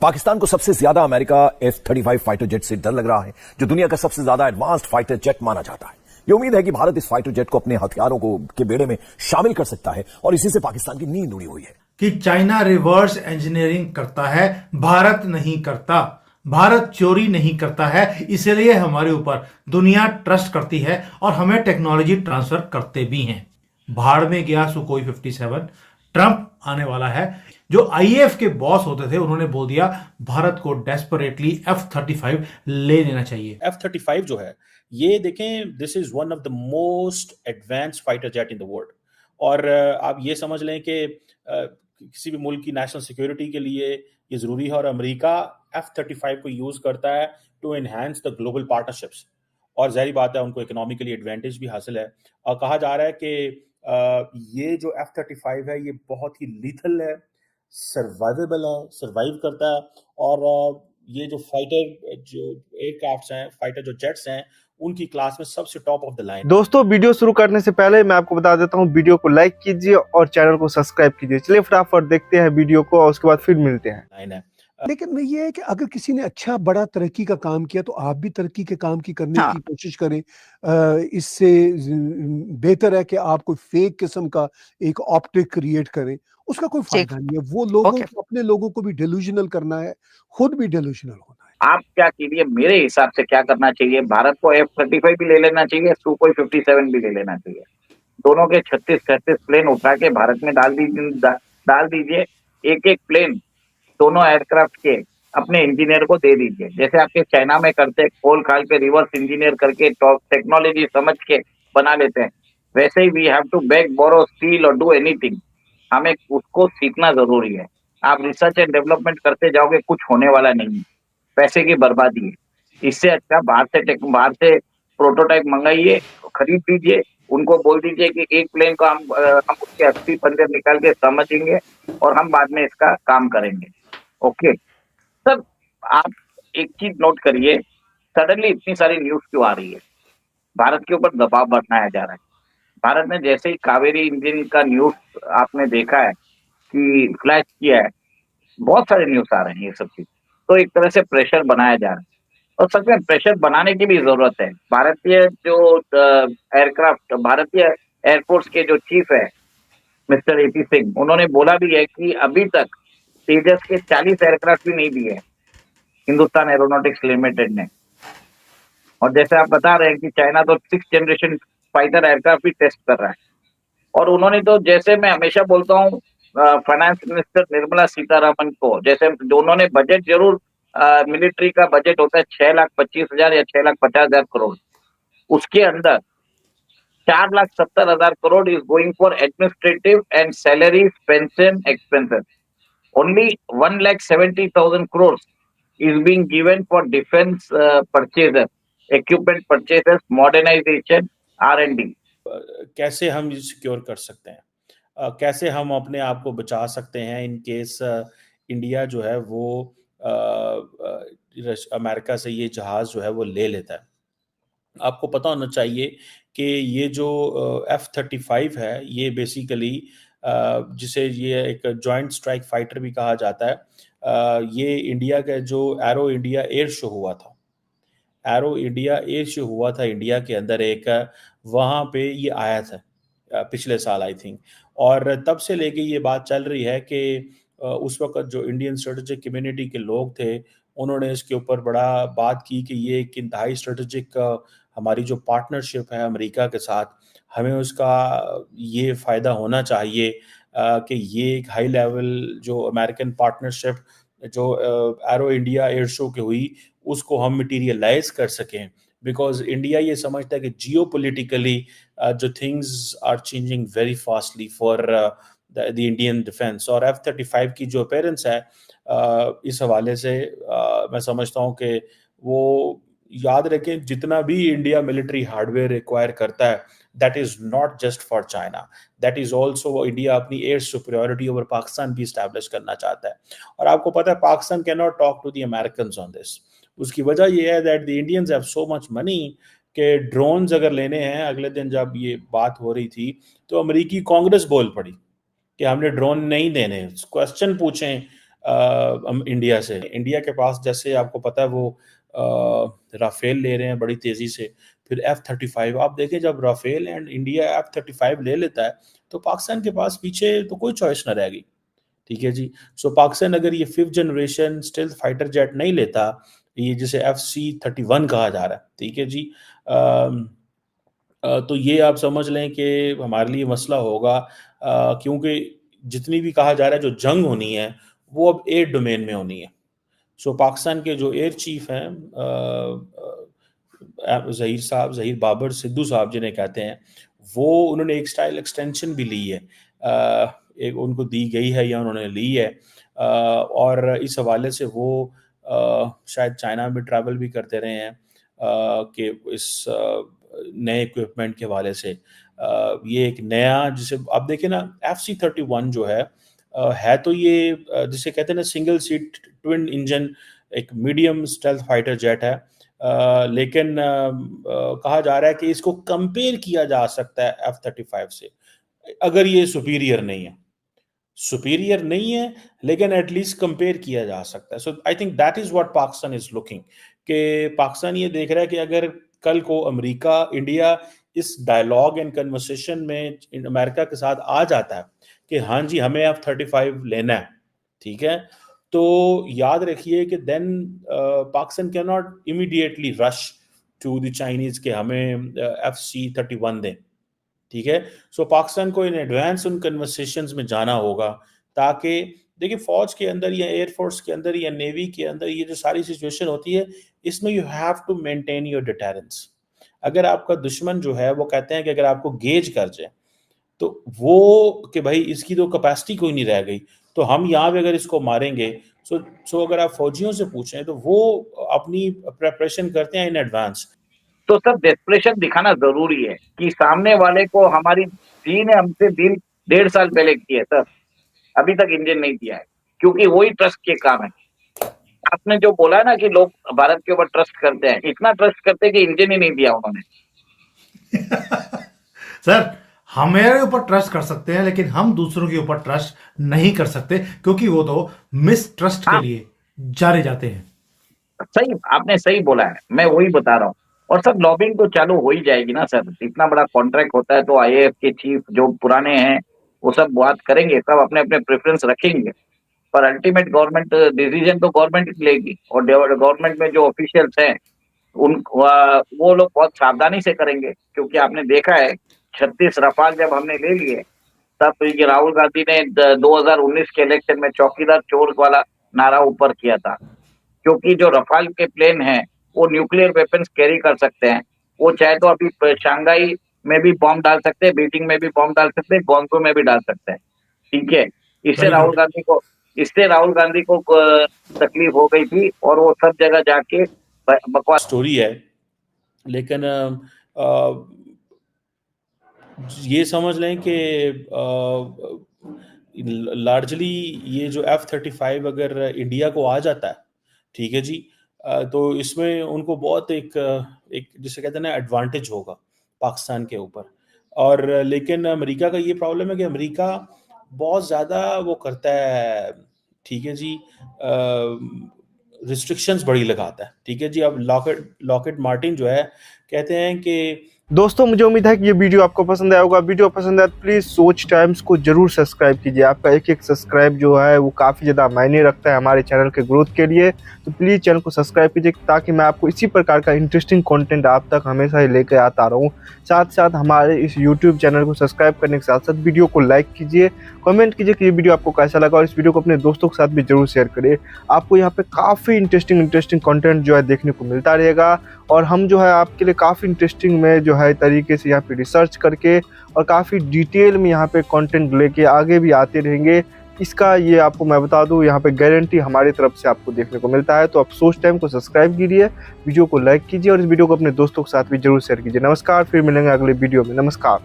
पाकिस्तान को सबसे ज्यादा अमेरिका F-35 फाइटर जेट से डर लग रहा है, जो दुनिया का सबसे ज्यादा एडवांस्ड फाइटर जेट माना जाता है। ये उम्मीद है कि भारत इस फाइटर जेट को अपने हथियारों के बेड़े में शामिल कर सकता है और इसी से पाकिस्तान की नींद उड़ी हुई है कि चाइना रिवर्स इंजीनियरिंग करता है, भारत नहीं करता। भारत चोरी नहीं करता है, इसलिए हमारे ऊपर दुनिया ट्रस्ट करती है और हमें टेक्नोलॉजी ट्रांसफर करते भी हैं। भाड़ में गया सुकोई 57। ट्रंप आने वाला है। जो आईएएफ के बॉस होते थे उन्होंने बोल दिया भारत को डेस्परेटली F-35 ले लेना चाहिए। F-35 जो है ये देखें, this is one of the most advanced fighter jet in the world. और आप ये समझ लें कि किसी भी मुल्क की नेशनल सिक्योरिटी के लिए ये जरूरी है और अमेरिका F-35 को यूज करता है to enhance the global partnerships. और जाहिर बात है उनको इकोनॉमिकली एडवांटेज भी हासिल है। और कहा जा रहा है कि ये जो F-35 है ये बहुत ही लीथल है, सर्वाइवेबल है, सर्वाइव करता है। और ये जो एयरक्राफ्ट्स हैं, फाइटर जो जेट्स हैं, उनकी क्लास में सबसे टॉप ऑफ द लाइन। दोस्तों, वीडियो शुरू करने से पहले मैं आपको बता देता हूं, वीडियो को लाइक कीजिए और चैनल को सब्सक्राइब कीजिए। चलिए फटाफट देखते हैं वीडियो को और उसके बाद फिर मिलते हैं। लाइन है। लेकिन ये है कि अगर किसी ने अच्छा बड़ा तरक्की का काम किया तो आप भी तरक्की के काम की करने की कोशिश करें। इससे बेहतर है कि आप कोई फेक किस्म का एक ऑप्टिक क्रिएट करें, उसका कोई फायदा नहीं है। वो लोगों को, अपने लोगों को भी डेल्यूजनल करना है, खुद भी डेल्यूजनल होना है। आप क्या कीजिए, मेरे हिसाब से क्या करना चाहिए, भारत को F-35 भी ले लेना चाहिए, सुकोई 57 भी ले लेना चाहिए। दोनों के 36-36 प्लेन उठा के भारत में डाल दीजिए। एक एक प्लेन दोनों एयरक्राफ्ट के अपने इंजीनियर को दे दीजिए। जैसे आपके चाइना में करते, खोल खाल के रिवर्स इंजीनियर करके टेक्नोलॉजी समझ के बना लेते हैं, वैसे ही we have to beg, borrow, steal और डू एनीथिंग। हमें उसको सीखना जरूरी है। आप रिसर्च एंड डेवलपमेंट करते जाओगे, कुछ होने वाला नहीं है, पैसे की बर्बादी है। इससे अच्छा बाहर से प्रोटोटाइप मंगाइए, खरीद लीजिए, उनको बोल दीजिए कि एक प्लेन को हम उसके 80 पंजे निकाल के समझेंगे और हम बाद में इसका काम करेंगे। ओके सर, आप एक चीज नोट करिए, सडनली इतनी सारी न्यूज क्यों आ रही है? भारत के ऊपर दबाव बनाया जा रहा है। भारत ने जैसे ही कावेरी इंजन का न्यूज आपने देखा है कि फ्लैश किया है, बहुत सारे न्यूज आ रहे हैं ये सब चीज, तो एक तरह से प्रेशर बनाया जा रहा है। और सच में प्रेशर बनाने की भी जरूरत है। भारतीय जो एयरक्राफ्ट, भारतीय एयरफोर्स के जो चीफ है मिस्टर AP सिंह, उन्होंने बोला भी है कि अभी तक तेजस के 40 एयरक्राफ्ट भी नहीं दिए हिंदुस्तान एरोनॉटिक्स लिमिटेड ने। और जैसे आप बता रहे हैं कि चाइना तो 6th जनरेशन फाइटर एयरक्राफ्ट भी टेस्ट कर रहा है। और उन्होंने तो, जैसे मैं हमेशा बोलता हूँ, फाइनेंस मिनिस्टर निर्मला सीतारमन को, जैसे उन्होंने बजट जरूर, मिलिट्री का बजट होता है 6,25,000 या 6,50,000 करोड़, उसके अंदर 4,70,000 crore is going for administrative and salaries, pension, expenses. Only 1,70,000 crores is being given for defense purchases, equipment purchases, modernization, R&D. कैसे हम सिक्योर कर सकते हैं, कैसे हम अपने आप को बचा सकते हैं इन केस इंडिया जो है वो अमेरिका से ये जहाज जो है वो ले लेता है। आपको पता होना चाहिए कि ये जो F-35 है ये बेसिकली जिसे ये एक जॉइंट स्ट्राइक फाइटर भी कहा जाता है, ये इंडिया का जो एरो इंडिया एयर शो हुआ था, एरो इंडिया एयर शो हुआ था इंडिया के अंदर एक, वहाँ पे ये आया था पिछले साल आई थिंक। और तब से लेके ये बात चल रही है कि उस वक्त जो इंडियन स्ट्रेटेजिक कम्युनिटी के लोग थे उन्होंने इसके ऊपर बड़ा बात की कि ये एक इंतहाई स्ट्रेटेजिक हमारी जो पार्टनरशिप है अमेरिका के साथ, हमें उसका ये फ़ायदा होना चाहिए कि ये एक हाई लेवल जो अमेरिकन पार्टनरशिप जो एरो इंडिया एयर शो की हुई उसको हम मटीरियलाइज कर सकें। बिकॉज इंडिया ये समझता है कि जियोपॉलिटिकली जो things are changing very fastly for the Indian defence. और F-35 की जो अपीयरेंस है इस हवाले से मैं समझता हूँ कि वो याद रखें, जितना भी इंडिया मिलिट्री हार्डवेयर रिक्वायर करता है that is not just for China, that is also India अपनी एयर सुपीरियरिटी ओवर पाकिस्तान भी स्टैब्लिश करना चाहता है। और आपको पता है Pakistan can not talk to the Americans on this. उसकी वजह यह है that the Indians have so much money कि ड्रोन्स अगर लेने हैं, अगले दिन जब ये बात हो रही थी तो अमेरिकी कांग्रेस बोल पड़ी कि हमने ड्रोन नहीं देने। क्वेश्चन पूछें इंडिया से। इंडिया के पास जैसे आपको पता है वो राफेल ले रहे हैं बड़ी तेजी से, फिर F-35। आप देखें जब राफेल एंड इंडिया F-35 ले लेता है तो पाकिस्तान के पास पीछे तो कोई चॉइस ना रहेगी, ठीक है जी। सो पाकिस्तान अगर ये 5th generation stealth fighter jet नहीं लेता, ये जिसे FC-31 कहा जा रहा है, ठीक है जी, तो ये आप समझ लें कि हमारे लिए मसला होगा, क्योंकि जितनी भी कहा जा रहा है जो जंग होनी है वो अब एयर डोमेन में होनी है। सो पाकिस्तान के जो एयर चीफ हैं ज़हीर बाबर सिद्धू साहब जिन्हें कहते हैं, वो उन्होंने एक स्टाइल एक्सटेंशन भी ली है, एक उनको दी गई है या उन्होंने ली है, और इस हवाले से वो शायद चाइना में ट्रैवल भी करते रहे हैं कि इस नए इक्विपमेंट के हवाले से ये एक नया, जिसे आप देखें ना FC-31 जो है तो ये जिसे कहते हैं ना सिंगल सीट ट्विन इंजन एक मीडियम स्टेल्थ फाइटर जेट है, लेकिन कहा जा रहा है कि इसको कंपेयर किया जा सकता है F-35 से, अगर ये सुपीरियर नहीं है लेकिन एटलीस्ट कंपेयर किया जा सकता है। So I think that is what Pakistan is looking, कि पाकिस्तान ये देख रहा है कि अगर कल को अमेरिका इंडिया इस डायलॉग एंड कन्वर्सेशन में अमेरिका के साथ आ जाता है कि हाँ जी हमें F-35 लेना है, ठीक है, तो याद रखिए कि then Pakistan can not immediately rush to the Chinese के हमें FC-31 दें, ठीक है। सो पाकिस्तान को इन एडवांस उन कन्वर्सेशंस में जाना होगा, ताकि देखिए फौज के अंदर या एयरफोर्स के अंदर या नेवी के अंदर ये जो सारी सिचुएशन होती है, इसमें you have to maintain your deterrence. अगर आपका दुश्मन जो है वो कहते हैं कि अगर आपको गेज कर जाए तो वो कि भाई इसकी तो कैपेसिटी कोई नहीं रह गई, तो हम यहाँ पे अगर इसको मारेंगे, सो अगर आप फौजियों से पूछें तो वो अपनी प्रेपरेशन करते हैं इन एडवांस। तो सर डेस्परेशन दिखाना जरूरी है कि सामने वाले को हमारी दी ने हमसे डील 1.5 साल पहले की है सर, अभी तक इंजन नहीं दिया है, क्योंकि वही ट्रस्ट के काम है। आपने जो बोला ना कि लोग भारत के ऊपर ट्रस्ट करते हैं, इतना ट्रस्ट करते हैं कि इंजन ही नहीं दिया उन्होंने। सर हमारे ऊपर ट्रस्ट कर सकते हैं लेकिन हम दूसरों के ऊपर ट्रस्ट नहीं कर सकते, क्योंकि वो तो मिसट्रस्ट के लिए जाने जाते हैं। सही, आपने सही बोला है, मैं वही बता रहा हूँ। और सर लॉबिंग तो चालू हो ही जाएगी ना सर, इतना बड़ा कॉन्ट्रैक्ट होता है तो IAF के चीफ जो पुराने हैं वो सब बात करेंगे, सब अपने अपने प्रेफरेंस रखेंगे, पर अल्टीमेट गवर्नमेंट डिसीजन तो गवर्नमेंट लेगी, और गवर्नमेंट में जो ऑफिशियल्स हैं वो लोग बहुत सावधानी से करेंगे, क्योंकि आपने देखा है 36 रफाल जब हमने ले लिए तब ये राहुल गांधी ने 2019 के इलेक्शन में चौकीदार चोर वाला नारा ऊपर किया था, क्योंकि जो रफाल के प्लेन हैं वो न्यूक्लियर वेपन्स कैरी कर सकते हैं, वो चाहे तो अभी शंघाई में भी बॉम्ब डाल सकते हैं, बीजिंग में भी बॉम्ब डाल सकते हैं, ग्वांगझो में भी डाल सकते हैं, ठीक है। इससे राहुल गांधी को तकलीफ हो गई थी और वो सब जगह जाके बकवास स्टोरी है। लेकिन ये समझ लें कि लार्जली ये जो F-35 अगर इंडिया को आ जाता है, ठीक है जी, तो इसमें उनको बहुत एक जिसे कहते हैं ना एडवांटेज होगा पाकिस्तान के ऊपर। और लेकिन अमेरिका का ये प्रॉब्लम है कि अमेरिका बहुत ज़्यादा वो करता है, ठीक है जी, रिस्ट्रिक्शंस बड़ी लगाता है, ठीक है जी। अब लॉकहीड मार्टिन जो है कहते हैं कि दोस्तों मुझे उम्मीद है कि ये वीडियो आपको पसंद आया होगा। वीडियो पसंद आया तो प्लीज़ सोच टाइम्स को जरूर सब्सक्राइब कीजिए। आपका एक सब्सक्राइब जो है वो काफ़ी ज़्यादा मायने रखता है हमारे चैनल के ग्रोथ के लिए, तो प्लीज़ चैनल को सब्सक्राइब कीजिए ताकि मैं आपको इसी प्रकार का इंटरेस्टिंग कंटेंट आप तक हमेशा ही लेकर आता रहूँ। साथ साथ हमारे इस यूट्यूब चैनल को सब्सक्राइब करने के साथ साथ वीडियो को लाइक कीजिए, कमेंट कीजिए कि ये वीडियो आपको कैसा लगा, और इस वीडियो को अपने दोस्तों के साथ भी जरूर शेयर करिए। आपको यहाँ पे काफ़ी इंटरेस्टिंग कंटेंट जो है देखने को मिलता रहेगा, और हम जो है आपके लिए काफ़ी इंटरेस्टिंग में जो है तरीके से यहाँ पे रिसर्च करके और काफ़ी डिटेल में यहाँ पे कंटेंट लेके आगे भी आते रहेंगे। इसका ये आपको मैं बता दूँ, यहाँ पे गारंटी हमारी तरफ से आपको देखने को मिलता है। तो आप सोच टाइम को सब्सक्राइब कीजिए, वीडियो को लाइक कीजिए और इस वीडियो को अपने दोस्तों के साथ भी जरूर शेयर कीजिए। नमस्कार, फिर मिलेंगे अगले वीडियो में। नमस्कार।